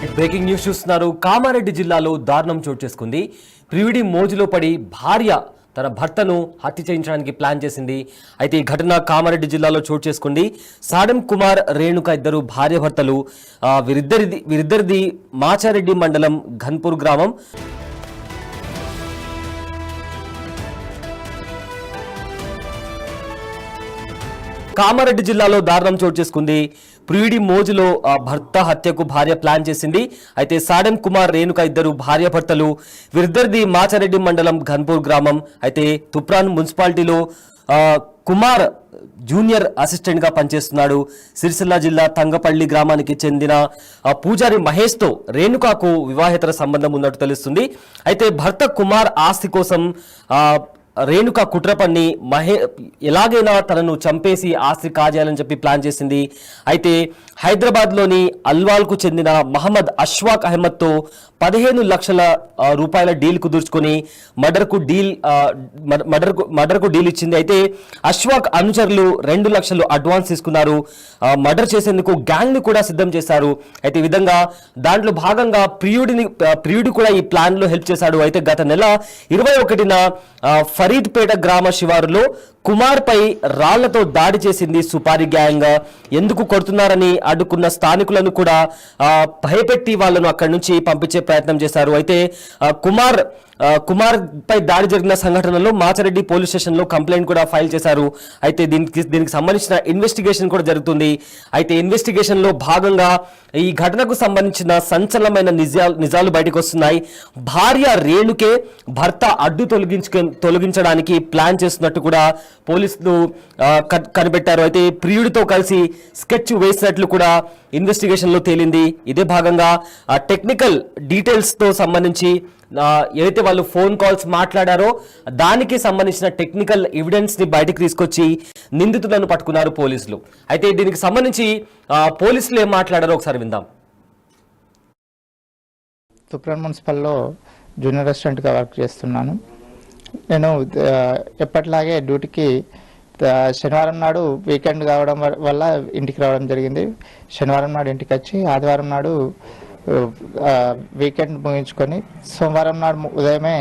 Breaking news చూస్తున్నారు. కామారెడ్డి జిల్లాలో దారుణం చోటు చేసుకుంది. ప్రియుడి మోజులో పడి భార్య తన భర్తను హత్య చేయించడానికి ప్లాన్ చేసింది. అయితే ఈ ఘటన కామారెడ్డి జిల్లాలో చోటు చేసుకుంది. సాడెం కుమార్, రేణుక ఇద్దరు భార్య భర్తలు. వీరిద్దరిది మాచారెడ్డి మండలం ఘన్పూర్ గ్రామం. కామారెడ్డి జిల్లాలో దారుణం చోటు చేసుకుంది. ప్రియుడి మోజులో భర్త హత్యకు భార్య ప్లాన్ చేసింది. అయితే సాడెం కుమార్, రేణుక ఇద్దరు భార్య భర్తలు. వీరిద్దరిది మాచారెడ్డి మండలం ఘన్పూర్ గ్రామం. అయితే తుప్రాన్ మున్సిపాలిటీలో కుమార్ జూనియర్ అసిస్టెంట్ గా పనిచేస్తున్నాడు. సిరిసిల్ల జిల్లా తంగపల్లి గ్రామానికి చెందిన పూజారి మహేష్ తో రేణుకకు వివాహేతర సంబంధం ఉన్నట్టు తెలుస్తుంది. అయితే భర్త కుమార్ ఆస్తి కోసం రేణుక కుట్ర పన్ని ఎలాగైనా తనను చంపేసి ఆస్తి కాజేయాలని చెప్పి ప్లాన్ చేసింది. అయితే హైదరాబాద్లోని అల్వాల్కు చెందిన మహమ్మద్ అష్వాక్ అహ్మద్తో 15 లక్షల రూపాయల డీల్ కుదుర్చుకొని మర్డర్కు డీల్ ఇచ్చింది. అయితే అష్వాక్ అనుచరులు 2 లక్షలు అడ్వాన్స్ తీసుకున్నారు. మర్డర్ చేసేందుకు గ్యాంగ్ ని కూడా సిద్ధం చేశారు. అయితే ఈ విధంగా దాంట్లో భాగంగా ప్రియుడు కూడా ఈ ప్లాన్ లో హెల్ప్ చేశాడు. అయితే గత నెల 21న ఫరీద్పేట గ్రామ శివారులో కుమార్ పై రాళ్లతో దాడి చేసింది సుపారి గ్యాంగ్. ఎందుకు కొడుతున్నారని అడ్డుకున్న స్థానికులను కూడా భయపెట్టి వాళ్ళను అక్కడి నుంచి పంపించే ప్రయత్నం చేశారు. అయితే కుమార్ పై దాడి జరిగిన సంఘటనలో మాచారెడ్డి పోలీస్ స్టేషన్ లో కంప్లైంట్ కూడా ఫైల్ చేశారు. అయితే దీనికి సంబంధించిన ఇన్వెస్టిగేషన్ కూడా జరుగుతుంది. అయితే ఇన్వెస్టిగేషన్ లో భాగంగా ఈ ఘటనకు సంబంధించిన సంచలనమైన నిజాలు బయటకు వస్తున్నాయి. భార్య రేణుకే భర్త అడ్డు తొలగించడానికి ప్లాన్ చేస్తున్నట్టు కూడా పోలీసులు కనిపెట్టారు. అయితే ప్రియుడితో కలిసి స్కెచ్ వేసినట్లు కూడా ఇన్వెస్టిగేషన్ లో తేలింది. ఇదే భాగంగా టెక్నికల్ డీటెయిల్స్ తో సంబంధించి ఏదైతే వాళ్ళు ఫోన్ కాల్స్ మాట్లాడారో దానికి సంబంధించిన టెక్నికల్ ఎవిడెన్స్ ని బయటకు తీసుకొచ్చి నిందితులను పట్టుకున్నారు పోలీసులు. అయితే దీనికి సంబంధించి పోలీసులు ఏం మాట్లాడారో ఒకసారి విందాం. తుప్రాన్ మున్సిపల్లో జూనియర్ అసిస్టెంట్గా వర్క్ చేస్తున్నాను. నేను ఎప్పటిలాగే డ్యూటీకి శనివారం నాడు వీకెండ్ కావడం వల్ల ఇంటికి రావడం జరిగింది. శనివారం నాడు ఇంటికి వచ్చి ఆదివారం నాడు వీకెండ్ ముగించుకొని సోమవారం నాడు ఉదయమే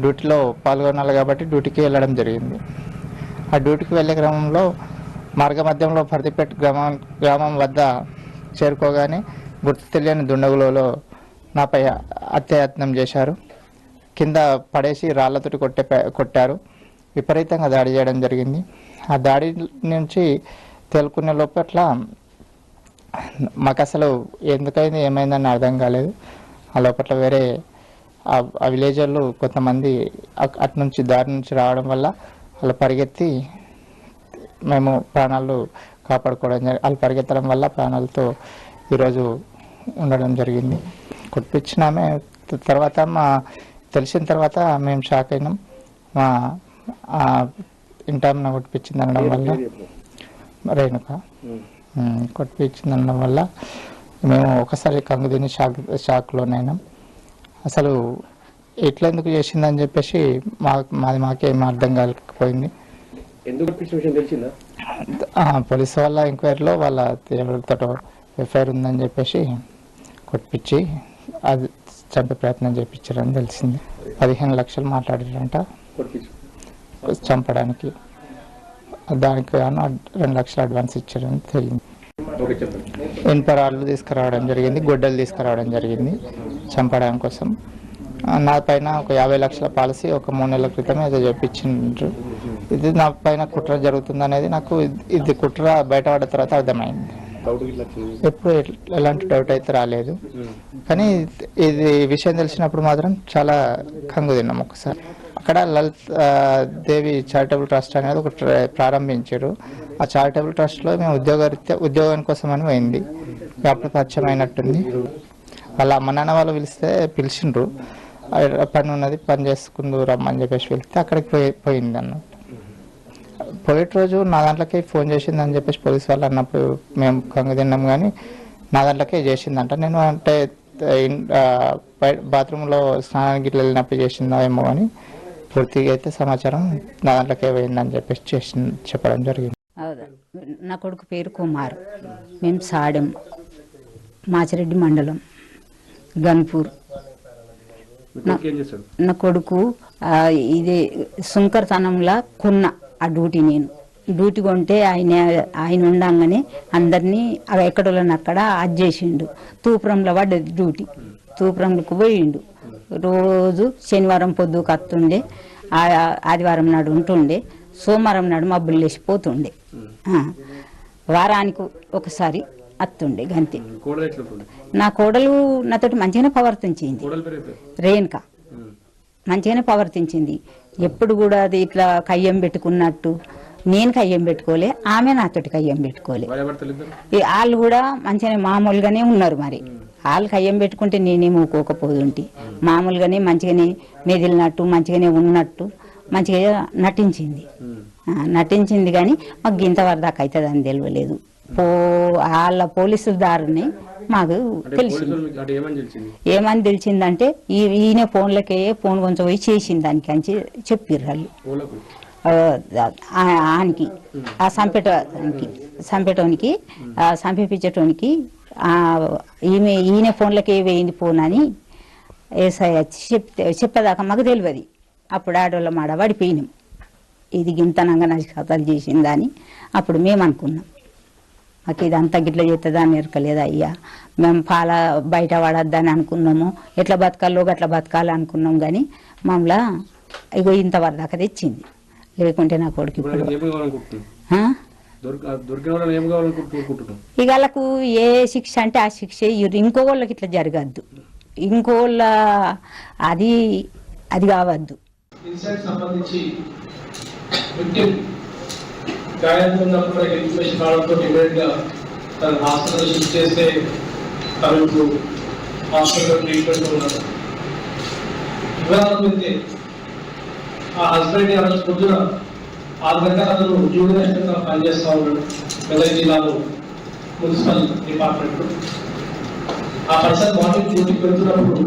డ్యూటీలో పాల్గొనాలి కాబట్టి డ్యూటీకి వెళ్ళడం జరిగింది. ఆ డ్యూటీకి వెళ్ళే క్రమంలో మార్గ మధ్యంలో ఫర్దిపేట గ్రామం వద్ద చేరుకోగానే గుర్తు తెలియని దుండగులలో నాపై హత్యాయత్నం చేశారు. కింద పడేసి రాళ్లతోటి కొట్టారు. విపరీతంగా దాడి చేయడం జరిగింది. ఆ దాడి నుంచి తేలుకునే లోపట్ల మాకు అసలు ఎందుకైంది ఏమైందని అర్థం కాలేదు. ఆ లోపల వేరే ఆ విలేజ్ వాళ్ళు కొంతమంది అటు నుంచి దారి నుంచి రావడం వల్ల వాళ్ళు పరిగెత్తి మేము ప్రాణాలు కాపాడుకోవడం వాళ్ళు పరిగెత్తడం వల్ల ప్రాణాలతో ఈరోజు ఉండడం జరిగింది. కొట్టించినామే తర్వాత తెలిసిన తర్వాత మేము షాక్ అయినాం. మా ఇంటామన కొట్టిపించింది అనడం వల్ల రేణుక కొట్టిపించింది అనడం వల్ల మేము ఒకసారి కంగుదిని షాక్లోనైనాం. అసలు ఎట్లా ఎందుకు చేసిందని చెప్పేసి మాకేం అర్థం కాలేకపోయింది. పోలీసు వాళ్ళ ఎంక్వైరీలో వాళ్ళ ఎవరితో ఎఫ్ఐఆర్ ఉందని చెప్పేసి కొట్టిపించి అది చంపే ప్రయత్నం చేయించారని తెలిసింది. 15 లక్షలు మాట్లాడారంట చంపడానికి. దానికి గాను 2 లక్షలు అడ్వాన్స్ ఇచ్చారని తెలిసింది. ఇనుపరాళ్ళు తీసుకురావడం జరిగింది, గొడ్డలు తీసుకురావడం జరిగింది చంపడం కోసం. నా పైన ఒక 50 లక్షల పాలసీ ఒక 3 నెలల క్రితం ఏదో చెప్పించిండ్రు. ఇది నా పైన కుట్ర జరుగుతుంది అనేది నాకు ఇది కుట్ర బయటపడ్డ తర్వాత అర్థమైంది. ఎప్పుడు ఎలాంటి డౌట్ అయితే రాలేదు, కానీ ఇది విషయం తెలిసినప్పుడు మాత్రం చాలా కంగు తిన్నాం. ఒకసారి అక్కడ లలిత్ దేవి చారిటబుల్ ట్రస్ట్ అనేది ఒకటి ప్రారంభించారు. ఆ చారిటబుల్ ట్రస్ట్లో మేము ఉద్యోగం కోసం అని పోయింది. అప్పుడు పరిచయం అయినట్టుంది. వాళ్ళ అమ్మ నాన్న వాళ్ళు పిలిచిండ్రు. పని ఉన్నది, పని చేసుకుందు రమ్మని చెప్పేసి వెళ్తే అక్కడికి పోయింది అన్నట్టు. పోయేటి రోజు నా దాంట్లోకి ఫోన్ చేసింది అని చెప్పేసి పోలీసు వాళ్ళు అన్నప్పుడు మేము కంగు తిన్నాం, కానీ నా దాంట్లోకే చేసిందంట. నేను అంటే బాత్రూంలో స్నానానికి ఇట్లా వెళ్ళినప్పుడు చేసిందా ఏమో అని పూర్తిగా అయితే సమాచారం నా దాంట్లోకే పోయిందని చెప్పేసి చెప్పడం జరిగింది. నా కొడుకు పేరు కుమార్. మేము సాడెం మాచిరెడ్డి మండలం గన్పూర్. నా కొడుకు ఇది సుంకరతనంలా కొన్న ఆ డ్యూటీ. నేను డ్యూటీ కొంటే ఆయన ఉండంగానే అందరినీ ఎక్కడోళ్ళని అక్కడ అది చేసిండు. తూపురంలో పడ్డది డ్యూటీ. తూపురంలోకి పోయిండు. రోజు శనివారం పొద్దుకు వస్తుండే, ఆదివారం నాడు ఉంటుండే, సోమవారం నాడు మబ్బులు లేచిపోతుండే. వారానికి ఒకసారి అత్తుండే గంతే. నా కోడలు నాతోటి మంచిగానే ప్రవర్తించింది. రేణుక మంచిగానే ప్రవర్తించింది. ఎప్పుడు కూడా అది ఇట్లా కయ్యం పెట్టుకున్నట్టు నేను కయ్యం పెట్టుకోలే, ఆమె నాతోటి కయ్యం పెట్టుకోలే. వాళ్ళు కూడా మంచిగానే మామూలుగానే ఉన్నారు. మరి వాళ్ళు కయ్యం పెట్టుకుంటే నేనేం ఊకోకపోతుంటే మామూలుగానే మంచిగానే మెదిలినట్టు మంచిగానే ఉన్నట్టు మంచిగా నటించింది. కానీ మాకు ఇంతవరకు దాకా అవుతుందని తెలియలేదు. వాళ్ళ పోలీసుల దారిని మాకు తెలిసింది. ఏమని తెలిసిందంటే ఈయన ఫోన్ కొంచెం పోయి చేసింది దానికి అని చెప్పిర్రు వాళ్ళు. ఆనికి ఆ చంపేటోనికి చంపించటోనికి ఈయన ఫోన్లకే వేయింది ఫోన్ అని ఏసఐ వచ్చి చెప్పేదాకా మాకు తెలియదు. అప్పుడు ఆడోళ్ళ మాడ పడిపోయినాం. ఇది గింతనంగా నష్టకథలు చేసిందని అప్పుడు మేము అనుకున్నాం. మాకు ఇది అంత గిట్ల చేస్తుందా అని ఎరకలేదు అయ్యా. మేము బయట పడద్దని అనుకున్నాము. ఎట్లా బతకాలో గట్లా బతకాలి అనుకున్నాం. కానీ మమ్మల్ని ఇగో ఇంతవరకు దాకా తెచ్చింది. లేకుంటే నా కొడుకు ఇప్పుడు ఇక వాళ్ళకు ఏ శిక్ష అంటే ఆ శిక్ష ఇంకో వాళ్ళకి ఇట్లా జరగద్దు. ఇంకో వాళ్ళ అది కావద్దు. గాయంతో ఉన్నప్పుడు ఇన్ఫర్మేషన్ రావడంతో ఇమీడియట్గా తను హాస్పిటల్ షిఫ్ట్ చేస్తే తను ఇప్పుడు హాస్పిటల్ ట్రీట్మెంట్ ఉన్నారు. ఇవ్వాలంటే ఆ హస్బెండ్ ఆ రోజు పొద్దున 6 గంటల అతను జూనియర్ అసిస్టెంట్గా పనిచేస్తూ ఉన్నాడు మెదక్ జిల్లాలో మున్సిపల్ డిపార్ట్మెంట్లో. ఆ పర్సన్ మార్నింగ్ డ్యూటీకి వెళ్తున్నప్పుడు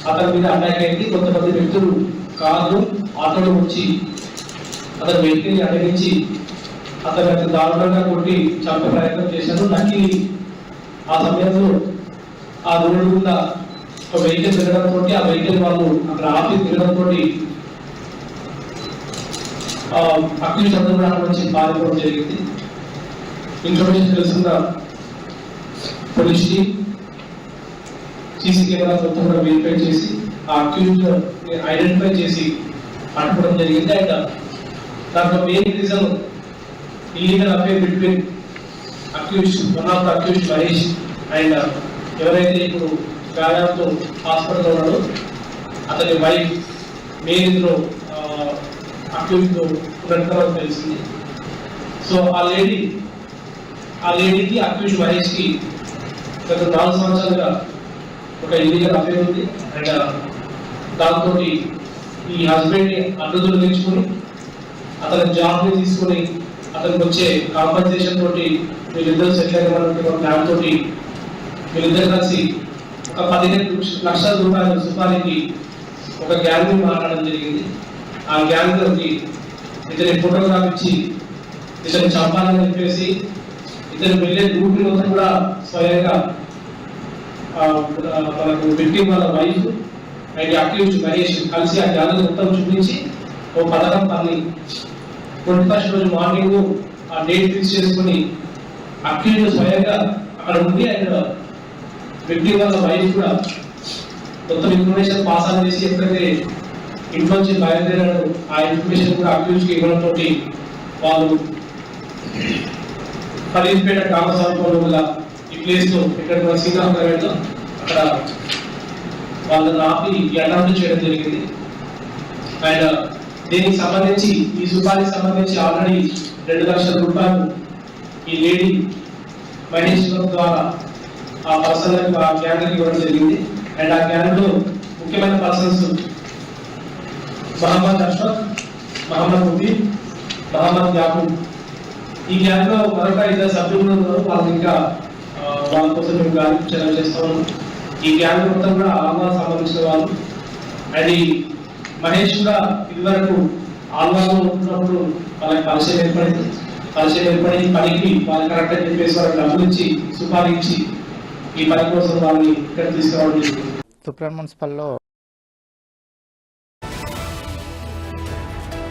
అతని మీద అటాక్ అయింది. కొంతమంది వ్యక్తులు కార్లు ఆటోలో వచ్చి అతని వెహికల్ని అడ్డగించి అతను దారుణంగా కొట్టి చంపే ప్రయత్నం చేశారు. నక్కి ఆ సమయంలో ఆ రోడ్డు మీద ఒక వెహికల్ తిరగడంతో ఆ వెహికల్ వాళ్ళు అక్కడ ఆపి తిరగడంతో అక్యూజ్ అందరూ కూడా అక్కడ నుంచి పారిపోవడం జరిగింది. ఇన్ఫర్మేషన్ తెలుసుకున్న పోలీస్ టీమ్ సీసీ కెమెరా మొత్తం కూడా వెరిఫై చేసి ఆ అక్యూజ్ ఐడెంటిఫై చేసి పట్టుకోవడం జరిగింది. అండ్ దాంట్లో main reason illegal affair between accused, one of the accused Mahesh and ఎవరైతే ఇప్పుడు గాయాలతో హాస్పిటల్లో ఉన్నాడో అతని వైఫ్ మెయిన్లో అక్యూజ్తో ఉన్నట్టుగా తెలిసింది. సో ఆ లేడీకి అక్యూజ్ మహేష్కి గత 4 సంవత్సరాలుగా ఒక ఇల్లీగల్ అఫేర్ ఉంది. అండ్ దాంతో ఈ హస్బెండ్ని అడ్డు తెచ్చుకొని అతని జాబ్ని తీసుకొని అతనికి వచ్చే కాంపన్సేషన్ తోటి వీళ్ళిద్దరు సెటిల్ అయిన ప్లాన్ తోటి వీళ్ళిద్దరు కలిసి ఒక 15 లక్షల రూపాయల సుపారీకి ఒక గ్యాంగ్ మాట్లాడడం జరిగింది. ఆ గ్యాంగ్కి ఇతని ఫోటోగ్రాఫ్ ఇచ్చి ఇతను చంపాలని చెప్పేసి ఇతను వెళ్ళే రూట్ మొత్తం కూడా స్వయంగా మనకు విక్టిమ్ వాళ్ళ వైఫ్ అండ్ అక్యూజ్ మహేష్ కలిసి ఆ గ్యాంగ్ మొత్తం చూపించి ఒక పథకం పని 21st రోజు మార్నింగ్ ఆ డేట్ ఫిక్స్ చేసుకుని అక్యూజ్ స్వయంగా అక్కడ ఉండి అండ్ వ్యక్తి వాళ్ళ వైఫ్ కూడా మొత్తం ఇన్ఫర్మేషన్ పాస్ ఆన్ చేసి ఎప్పుడైతే ఇంట్లో నుంచి బయలుదేరాడు ఆ ఇన్ఫర్మేషన్ కూడా అక్యూజ్కి ఇవ్వడంతో వాళ్ళు పరీపేట గ్రామ సమీపంలో గల ఈ ప్లేస్లో ఇక్కడ శ్రీరామనగర్లో అక్కడ వాళ్ళని ఆపి అటెంప్ట్ చేయడం జరిగింది. అండ్ దీనికి సంబంధించి ఈ సుపారీకి సంబంధించి ఆల్రెడీ 2 లక్షల రూపాయలు ఈ లేడీ మహేష్ ద్వారా ఆ పర్సన్ ఆ గ్యాంగ్కి ఇవ్వడం జరిగింది. అండ్ ఆ గ్యాంగ్లో ముఖ్యమైన పర్సన్స్ మహమ్మద్ అష్రఫ్, మహమ్మద్ ముబీన్, మహమ్మద్ యాకూబ్. ఈ గ్యాంగ్లో మరొక 2 సభ్యులు ఉన్నారు. వాళ్ళు ఇంకా వాళ్ళ కోసం మేము గాలింపు చర్యలు చేస్తాము. ఈ గ్యాంగ్ మొత్తం కూడా ఆల్వాకు సంబంధించిన వాళ్ళు. అండ్ మహేష్ కూడా ఇదివరకు ఆల్వాలో ఉంటున్నప్పుడు వాళ్ళకి పరిచయం ఏర్పడి పనికి వాళ్ళు కరెక్ట్ అని చెప్పేసి వాళ్ళకి డబ్బులు ఇచ్చి సుపారీ ఇచ్చి ఈ పని కోసం వాళ్ళని ఇక్కడ తీసుకురావడం జరిగింది. తూప్రాన్ మున్సిపల్లో